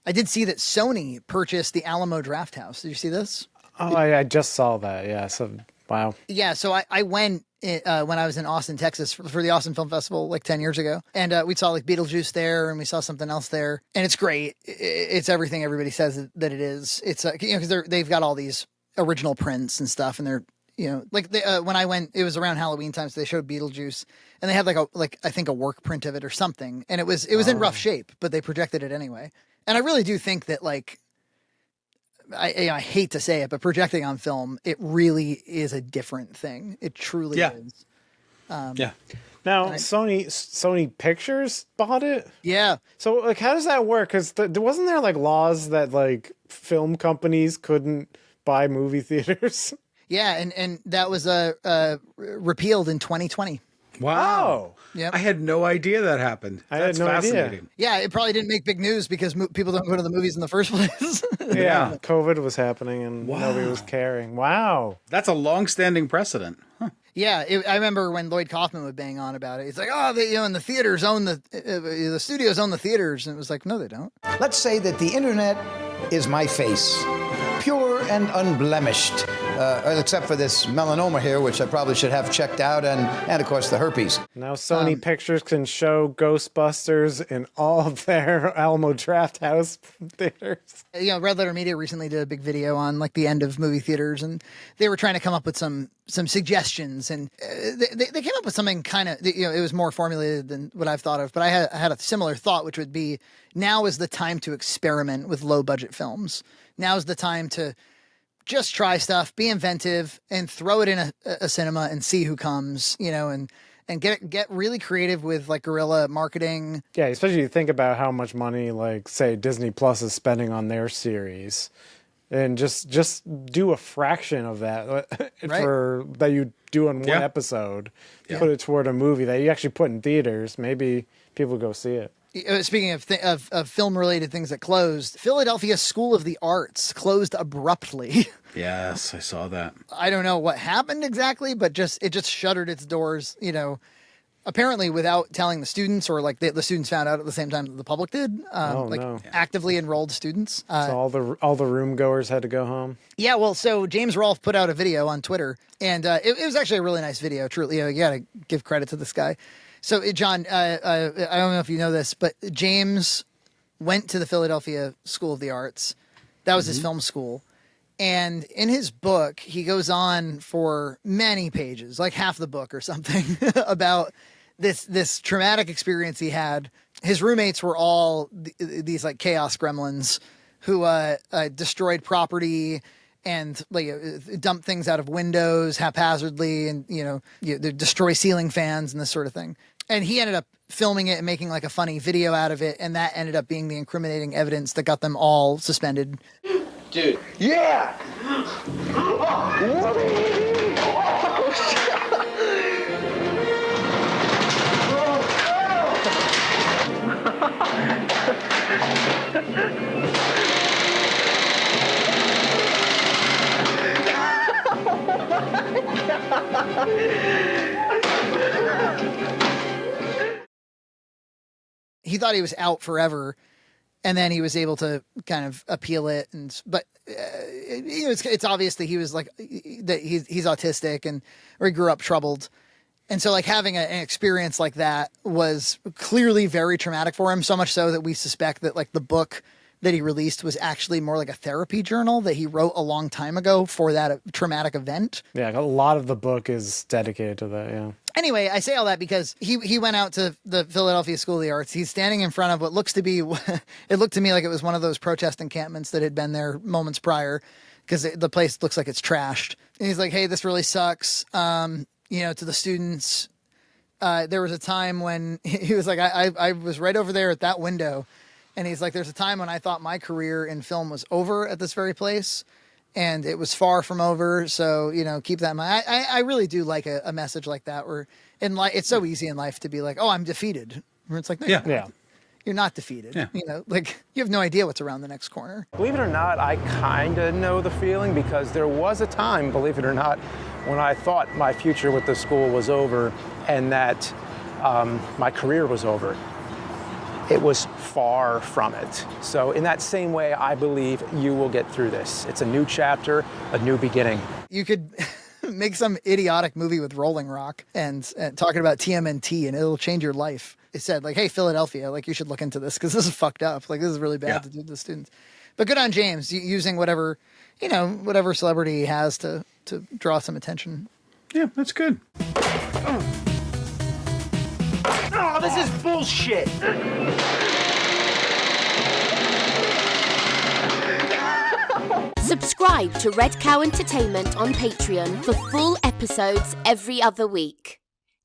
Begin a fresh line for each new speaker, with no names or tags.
I did see that Sony purchased the Alamo Drafthouse. Did you see this?
Oh, I just saw that. Yeah. So, wow.
Yeah. So I went when I was in Austin, Texas for the Austin Film Festival like 10 years ago. And we saw like Beetlejuice there and we saw something else there. And it's great. It's everything everybody says that it is. It's, because they've got all these original prints and stuff. And they're, like when I went, it was around Halloween time. So they showed Beetlejuice and they had I think a work print of it or something. And it was in rough shape, but they projected it anyway. And I really do think that like, I hate to say it, but projecting on film, it really is a different thing. It truly is.
Yeah.
Now, Sony Pictures bought it?
Yeah.
So, like, how does that work? Because wasn't there, like, laws that, like, film companies couldn't buy movie theaters?
Yeah, and that was repealed in 2020.
Wow.
Yep.
I had no idea that happened. That's fascinating.
Idea.
Yeah, it probably didn't make big news because people don't go to the movies in the first place.
Yeah, COVID was happening and nobody was caring. Wow.
That's a long-standing precedent. Huh.
Yeah, I remember when Lloyd Kaufman would bang on about it. He's like, oh, and the theaters own the studios own the theaters. And it was like, no, they don't.
Let's say that the internet is my face, pure and unblemished, except for this melanoma here, which I probably should have checked out, and of course the herpes.
Now Sony Pictures can show Ghostbusters in all of their Alamo Drafthouse theaters.
Red Letter Media recently did a big video on like the end of movie theaters, and they were trying to come up with some suggestions, and they came up with something kind of, it was more formulated than what I've thought of, but I had a similar thought, which would be, now is the time to experiment with low budget films. Now is the time to just try stuff, be inventive, and throw it in a cinema and see who comes, and get really creative with like guerrilla marketing.
Yeah, especially you think about how much money, like, say, Disney Plus is spending on their series. And just do a fraction of that that you do in one episode. Put it toward a movie that you actually put in theaters. Maybe people go see it.
Speaking of film-related things that closed, Philadelphia School of the Arts closed abruptly.
Yes, I saw that.
I don't know what happened exactly, but it just shuttered its doors, apparently without telling the students, or like the students found out at the same time that the public did. Actively enrolled students.
So all the room goers had to go home. Yeah,
well, so James Rolfe put out a video on Twitter, and it was actually a really nice video. Truly, you got to give credit to this guy. So, John, I don't know if you know this, but James went to the Philadelphia School of the Arts. That was his film school. And in his book, he goes on for many pages, like half the book or something, about this traumatic experience he had. His roommates were all these like chaos gremlins who destroyed property and like dump things out of windows haphazardly, and they destroy ceiling fans and this sort of thing. And he ended up filming it and making like a funny video out of it, and that ended up being the incriminating evidence that got them all suspended.
Dude.
Yeah.
He thought he was out forever, and then he was able to kind of appeal it. But it's obvious that he was like that he's autistic or he grew up troubled, and so like having an experience like that was clearly very traumatic for him. So much so that we suspect that like the book that he released was actually more like a therapy journal that he wrote a long time ago for that traumatic event.
Yeah, a lot of the book is dedicated to that, yeah.
Anyway, I say all that because he went out to the Philadelphia School of the Arts. He's standing in front of what looks to be, it looked to me like it was one of those protest encampments that had been there moments prior, because the place looks like it's trashed. And he's like, hey, this really sucks. To the students, there was a time when he was like, I was right over there at that window. And he's like, there's a time when I thought my career in film was over at this very place, and it was far from over. So, keep that in mind. I really do like a message like that, where in life, it's so easy in life to be like, oh, I'm defeated. Where it's like, no, you're not defeated.
Yeah.
Like you have no idea what's around the next corner.
Believe it or not, I kind of know the feeling, because there was a time, believe it or not, when I thought my future with the school was over and that my career was over. it was far from it. So in that same way, I believe you will get through this. It's a new chapter, a new beginning.
You could make some idiotic movie with Rolling Rock and talking about TMNT, and it'll change your life. It said, like, hey, Philadelphia, like, you should look into this because this is fucked up. Like, this is really bad to do to the students. But good on James using whatever celebrity he has to draw some attention.
Yeah, that's good.
Oh, this is bullshit.
Subscribe to Red Cow Entertainment on Patreon for full episodes every other week.